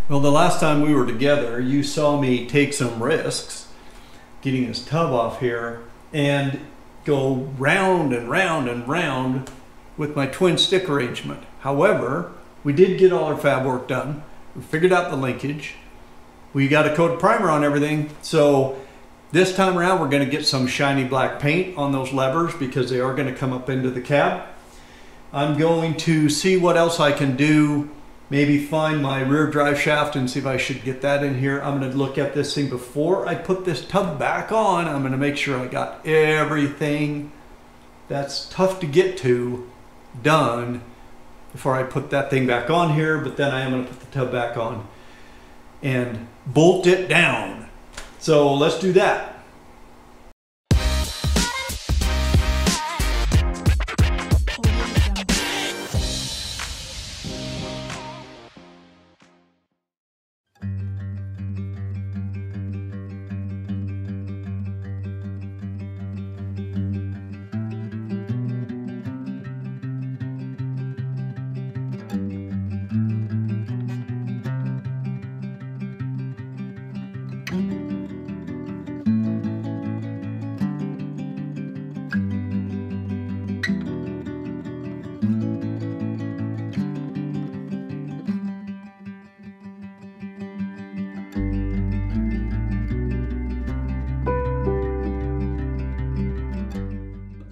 Well, the last time we were together, you saw me take some risks getting this tub off here and go round and round and round with my twin stick arrangement. However, we did get all our fab work done. We figured out the linkage. We got a coat of primer on everything. So this time around, we're gonna get some shiny black paint on those levers because they are gonna come up into the cab. I'm going to see what else I can do. Maybe find my rear drive shaft and see if I should get that in here. I'm gonna look at this thing before I put this tub back on. I'm gonna make sure I got everything that's tough to get to done before I put that thing back on here, but then I am gonna put the tub back on and bolt it down. So let's do that.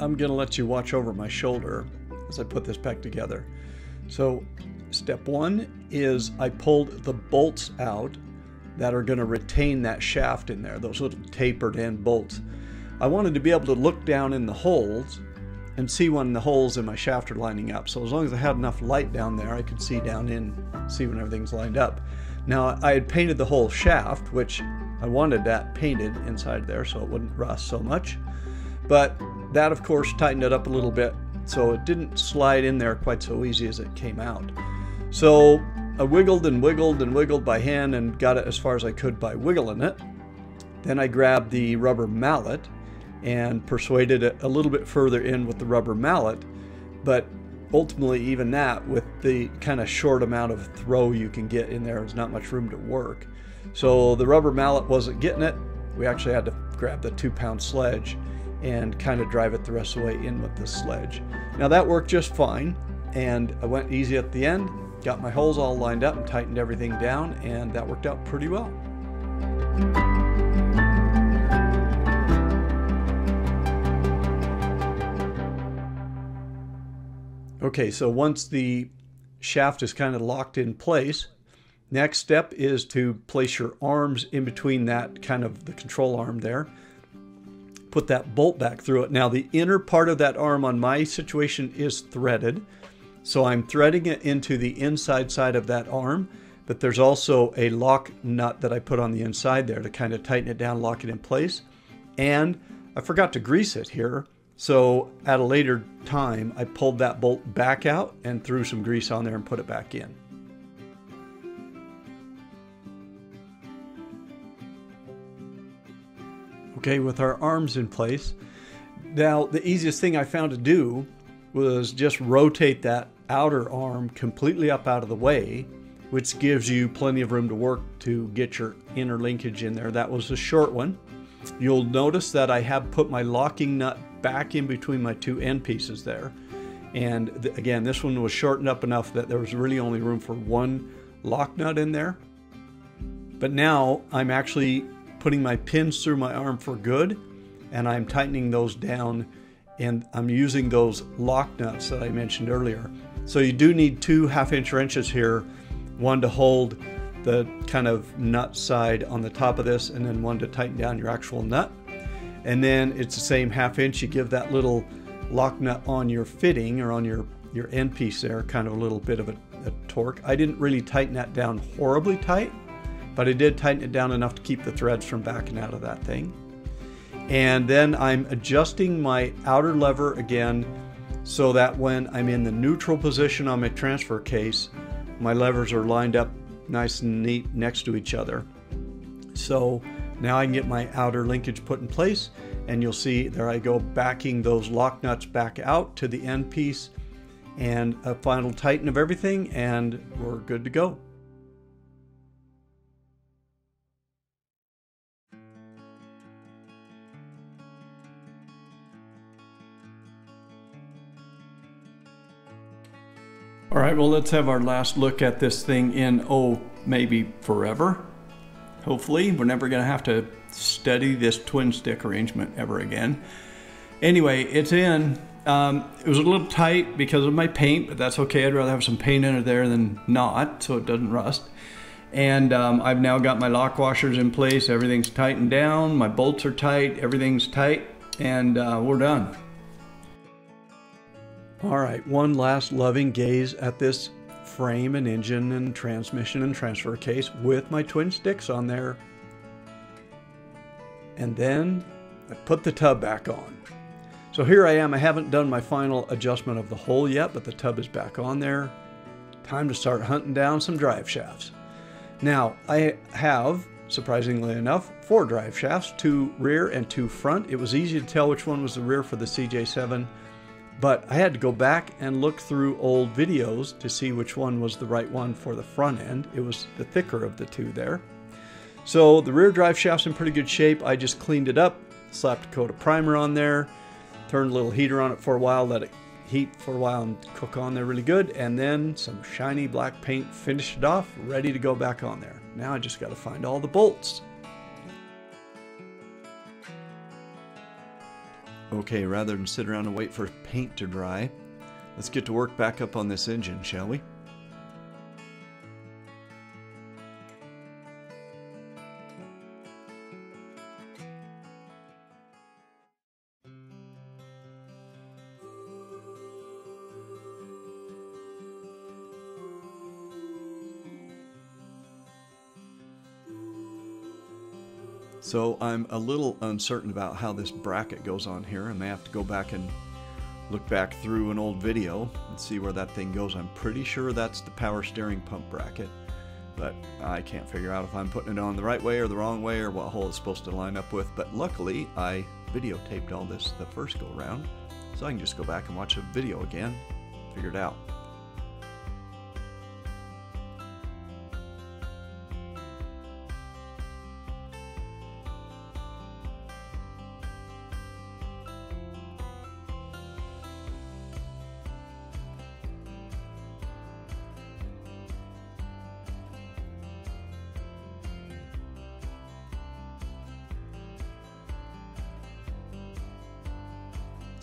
I'm gonna let you watch over my shoulder as I put this back together. So step one is I pulled the bolts out that are gonna retain that shaft in there, those little tapered end bolts. I wanted to be able to look down in the holes and see when the holes in my shaft are lining up. So as long as I had enough light down there, I could see down in, see when everything's lined up. Now I had painted the whole shaft, which I wanted that painted inside there so it wouldn't rust so much. But that, of course, tightened it up a little bit, so it didn't slide in there quite so easy as it came out. So I wiggled and wiggled and wiggled by hand and got it as far as I could by wiggling it. Then I grabbed the rubber mallet and persuaded it a little bit further in with the rubber mallet, but ultimately even that, with the kind of short amount of throw you can get in there, there's not much room to work. So the rubber mallet wasn't getting it. We actually had to grab the 2-pound sledge and kind of drive it the rest of the way in with the sledge. Now that worked just fine, and I went easy at the end, got my holes all lined up and tightened everything down, and that worked out pretty well. Okay, so once the shaft is kind of locked in place, next step is to place your arms in between that kind of the control arm there. Put that bolt back through it. Now the inner part of that arm on my situation is threaded, so I'm threading it into the inside side of that arm, but there's also a lock nut that I put on the inside there to kind of tighten it down, lock it in place. And I forgot to grease it here, so at a later time I pulled that bolt back out and threw some grease on there and put it back in. Okay, with our arms in place, now the easiest thing I found to do was just rotate that outer arm completely up out of the way, which gives you plenty of room to work to get your inner linkage in there. That was a short one. You'll notice that I have put my locking nut back in between my two end pieces there. And again, this one was shortened up enough that there was really only room for one lock nut in there. But now I'm actually putting my pins through my arm for good, and I'm tightening those down, and I'm using those lock nuts that I mentioned earlier. So you do need 2 1/2-inch wrenches here, one to hold the kind of nut side on the top of this, and then one to tighten down your actual nut. And then it's the same 1/2 inch, you give that little lock nut on your fitting or on your end piece there, kind of a little bit of a torque. I didn't really tighten that down horribly tight, but I did tighten it down enough to keep the threads from backing out of that thing. And then I'm adjusting my outer lever again so that when I'm in the neutral position on my transfer case, my levers are lined up nice and neat next to each other. So now I can get my outer linkage put in place, and you'll see there I go backing those lock nuts back out to the end piece, and a final tighten of everything, and we're good to go. All right, well, let's have our last look at this thing in, oh, maybe forever. Hopefully, we're never gonna have to study this twin stick arrangement ever again. Anyway, it's in. It was a little tight because of my paint, but that's okay. I'd rather have some paint under there than not, so it doesn't rust. And I've now got my lock washers in place. Everything's tightened down. My bolts are tight. Everything's tight, and we're done. All right, one last loving gaze at this frame and engine and transmission and transfer case with my twin sticks on there. And then I put the tub back on. So here I am. I haven't done my final adjustment of the hole yet, but the tub is back on there. Time to start hunting down some drive shafts. Now, I have, surprisingly enough, 4 drive shafts, 2 rear and 2 front. It was easy to tell which one was the rear for the CJ7, but I had to go back and look through old videos to see which one was the right one for the front end. It was the thicker of the 2 there. So the rear drive shaft's in pretty good shape. I just cleaned it up, slapped a coat of primer on there, turned a little heater on it for a while, let it heat for a while and cook on there really good, and then some shiny black paint, finished it off, ready to go back on there. Now I just got to find all the bolts. Okay, rather than sit around and wait for paint to dry, let's get to work back up on this engine, shall we? So I'm a little uncertain about how this bracket goes on here. I may have to go back and look back through an old video and see where that thing goes. I'm pretty sure that's the power steering pump bracket, but I can't figure out if I'm putting it on the right way or the wrong way or what hole it's supposed to line up with. But luckily I videotaped all this the first go around, so I can just go back and watch the video again, figure it out.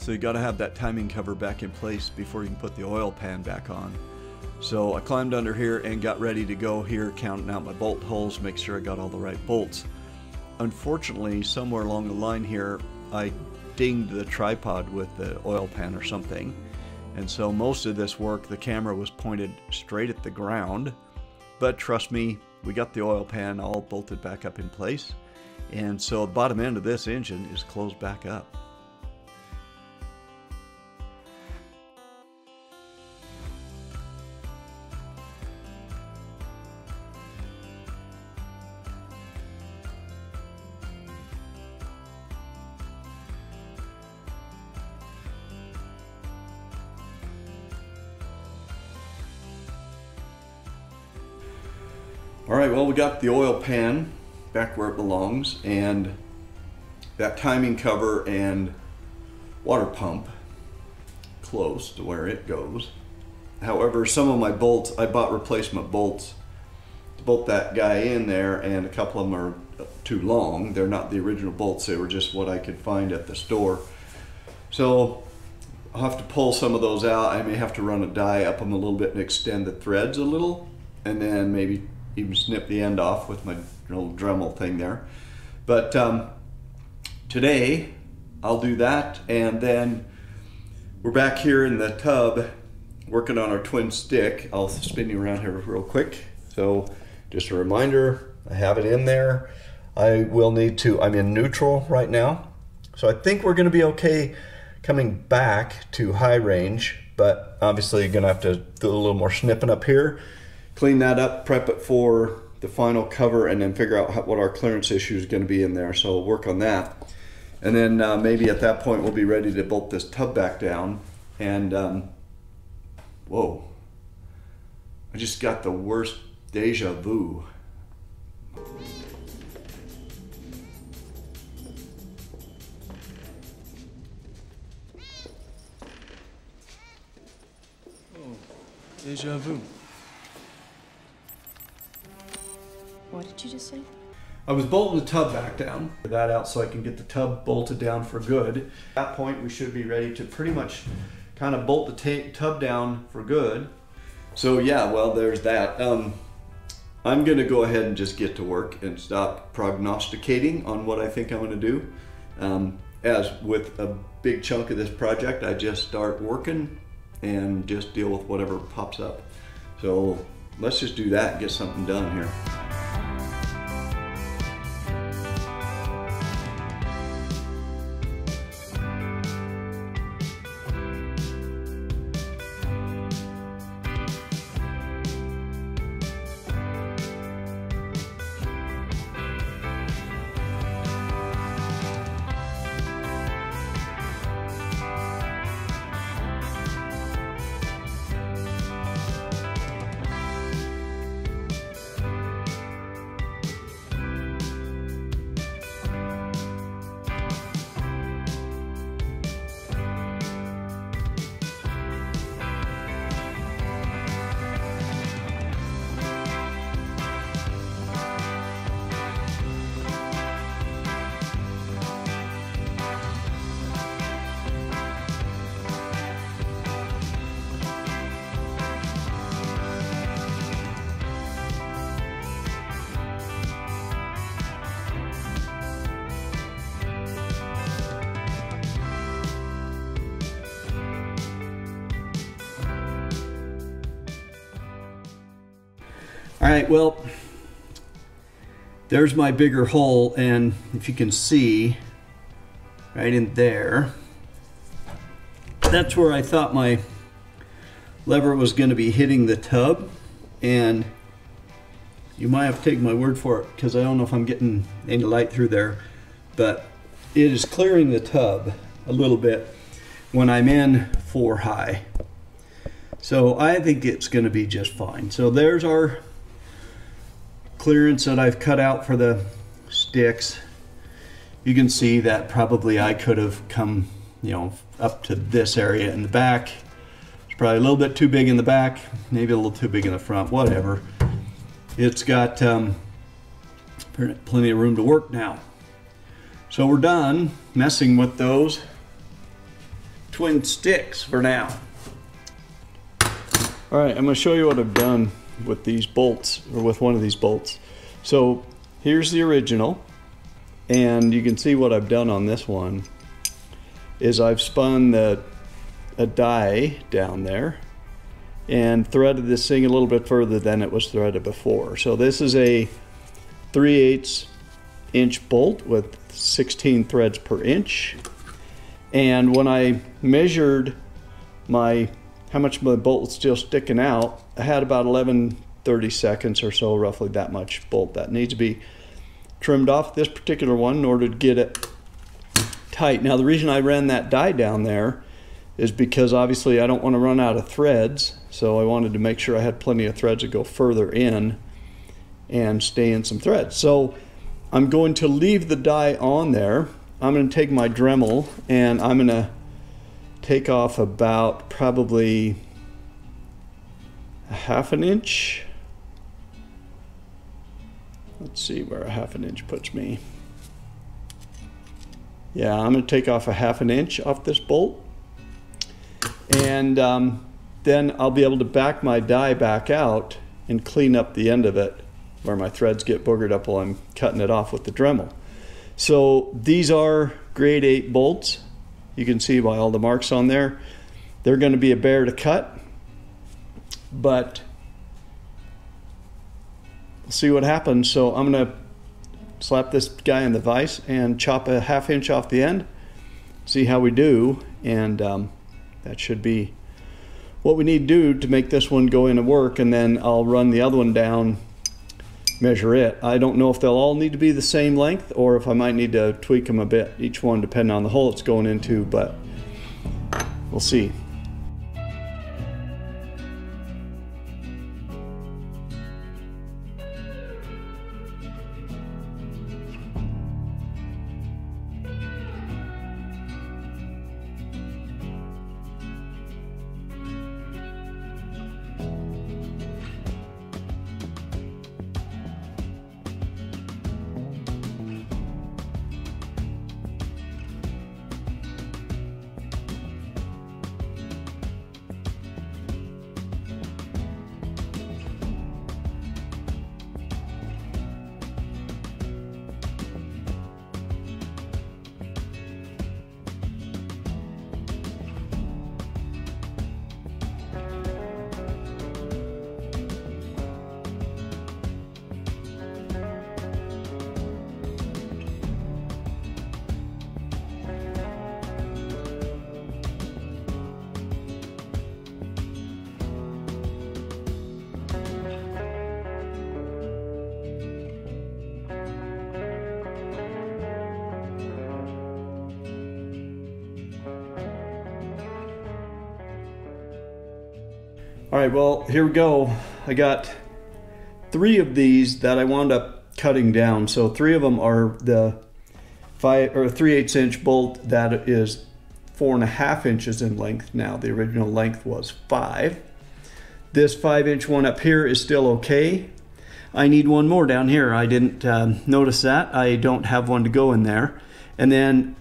So you got to have that timing cover back in place before you can put the oil pan back on. So I climbed under here and got ready to go here, counting out my bolt holes, make sure I got all the right bolts. Unfortunately, somewhere along the line here, I dinged the tripod with the oil pan or something. And so most of this work, the camera was pointed straight at the ground. But trust me, we got the oil pan all bolted back up in place. And so the bottom end of this engine is closed back up. All right, well, we got the oil pan back where it belongs, and that timing cover and water pump close to where it goes. However, some of my bolts, I bought replacement bolts to bolt that guy in there, and a couple of them are too long. They're not the original bolts, they were just what I could find at the store. So I'll have to pull some of those out. I may have to run a die up them a little bit and extend the threads a little, and then maybe even snip the end off with my little Dremel thing there. But today I'll do that, and then we're back here in the tub working on our twin stick. I'll spin you around here real quick. So just a reminder, I have it in there. I will need to, I'm in neutral right now. So I think we're gonna be okay coming back to high range, but obviously you're gonna have to do a little more snipping up here. Clean that up, prep it for the final cover, and then figure out what our clearance issue is going to be in there. So we'll work on that. And then maybe at that point we'll be ready to bolt this tub back down. And whoa, I just got the worst deja vu. Deja vu. What did you just say? I was bolting the tub back down. That out so I can get the tub bolted down for good. At that point, we should be ready to pretty much kind of bolt the tub down for good. So yeah, well, there's that. I'm gonna go ahead and just get to work and stop prognosticating on what I think I'm gonna do. As with a big chunk of this project, I just start working and just deal with whatever pops up. So let's just do that and get something done here. All right, well, there's my bigger hole, and if you can see right in there, that's where I thought my lever was going to be hitting the tub. And you might have to take my word for it because I don't know if I'm getting any light through there, but it is clearing the tub a little bit when I'm in 4 high. So I think it's going to be just fine. So there's our clearance that I've cut out for the sticks. You can see that probably I could have come, you know, up to this area in the back. It's probably a little bit too big in the back, maybe a little too big in the front, whatever. It's got plenty of room to work now. So we're done messing with those twin sticks for now. All right, I'm going to show you what I've done with these bolts, or with one of these bolts. So here's the original, and you can see what I've done on this one is I've spun a die down there and threaded this thing a little bit further than it was threaded before. So this is a 3/8 inch bolt with 16 threads per inch, and when I measured how much my bolt was still sticking out, I had about 11/32 or so, roughly that much bolt that needs to be trimmed off this particular one in order to get it tight. Now the reason I ran that die down there is because obviously I don't want to run out of threads, so I wanted to make sure I had plenty of threads to go further in and stay in some threads. So I'm going to leave the die on there. I'm going to take my Dremel and I'm going to take off about probably a 1/2 inch. Let's see where a 1/2 inch puts me. Yeah, I'm going to take off a 1/2 inch off this bolt, and then I'll be able to back my die back out and clean up the end of it where my threads get boogered up while I'm cutting it off with the Dremel. So these are grade 8 bolts. You can see by all the marks on there. They're going to be a bear to cut, but we'll see what happens. So I'm going to slap this guy in the vise and chop a 1/2 inch off the end, see how we do, and that should be what we need to do to make this one go into work, and then I'll run the other one down, measure it. I don't know if they'll all need to be the same length or if I might need to tweak them a bit, each one depending on the hole it's going into, but we'll see. All right, well, here we go. I got 3 of these that I wound up cutting down. So 3 of them are the 3/8 inch bolt that is 4.5 inches in length now. The original length was 5. This 5-inch one up here is still okay. I need one more down here. I didn't notice that. I don't have one to go in there. And then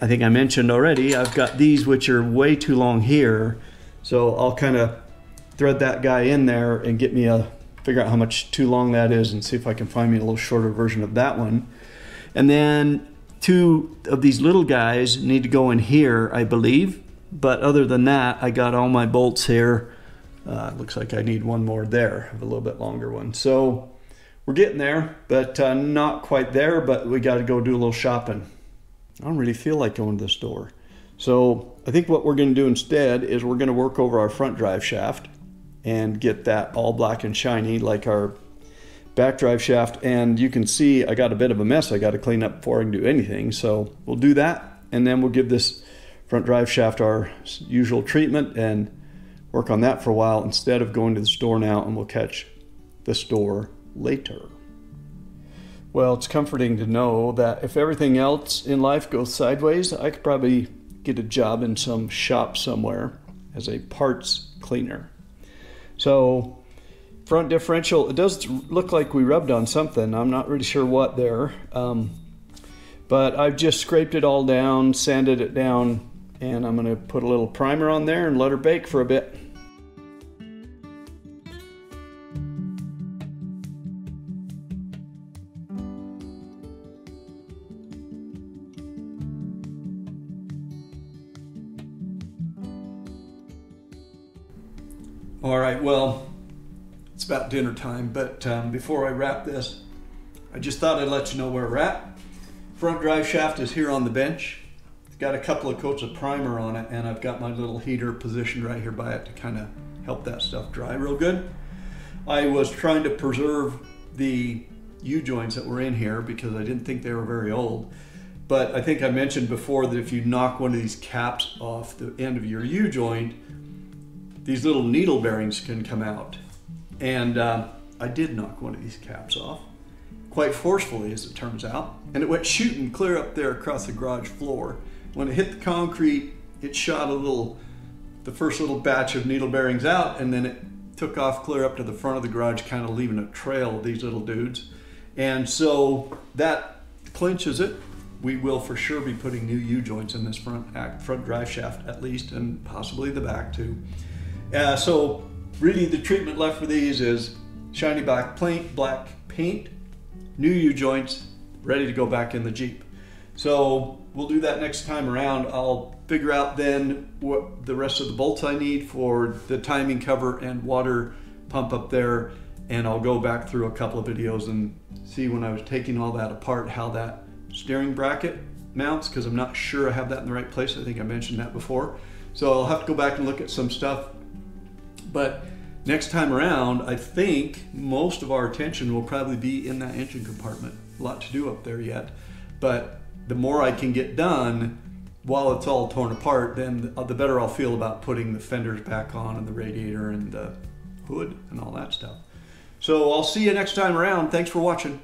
I think I mentioned already, I've got these which are way too long here. So I'll kind of thread that guy in there and get me figure out how much too long that is and see if I can find me a little shorter version of that one. And then 2 of these little guys need to go in here, I believe. But other than that, I got all my bolts here. Looks like I need one more there, a little bit longer one. So we're getting there, but not quite there, but we got to go do a little shopping. I don't really feel like going to the store. So I think what we're going to do instead is we're going to work over our front drive shaft and get that all black and shiny like our back drive shaft. And you can see I got a bit of a mess I got to clean up before I can do anything. So we'll do that, and then we'll give this front drive shaft our usual treatment and work on that for a while instead of going to the store now, and we'll catch the store later. Well, it's comforting to know that if everything else in life goes sideways, I could probably get a job in some shop somewhere as a parts cleaner. So front differential, it does look like we rubbed on something. I'm not really sure what there, but I've just scraped it all down, sanded it down, and I'm going to put a little primer on there and let her bake for a bit. All right, well, it's about dinner time, but before I wrap this, I just thought I'd let you know where we're at. Front drive shaft is here on the bench. It's got a couple of coats of primer on it, and I've got my little heater positioned right here by it to kind of help that stuff dry real good. I was trying to preserve the U-joints that were in here because I didn't think they were very old. But I think I mentioned before that if you knock one of these caps off the end of your U-joint, these little needle bearings can come out. And I did knock one of these caps off, quite forcefully as it turns out, and it went shooting clear up there across the garage floor. When it hit the concrete, it shot the first little batch of needle bearings out, and then it took off clear up to the front of the garage, kind of leaving a trail of these little dudes. And so that clinches it. We will for sure be putting new U-joints in this front drive shaft at least, and possibly the back too. So really the treatment left for these is shiny black paint, new U-joints, ready to go back in the Jeep. So we'll do that next time around. I'll figure out then what the rest of the bolts I need for the timing cover and water pump up there, and I'll go back through a couple of videos and see when I was taking all that apart how that steering bracket mounts, because I'm not sure I have that in the right place. I think I mentioned that before. So I'll have to go back and look at some stuff. But next time around, I think most of our attention will probably be in that engine compartment. A lot to do up there yet. But the more I can get done while it's all torn apart, then the better I'll feel about putting the fenders back on and the radiator and the hood and all that stuff. So I'll see you next time around. Thanks for watching.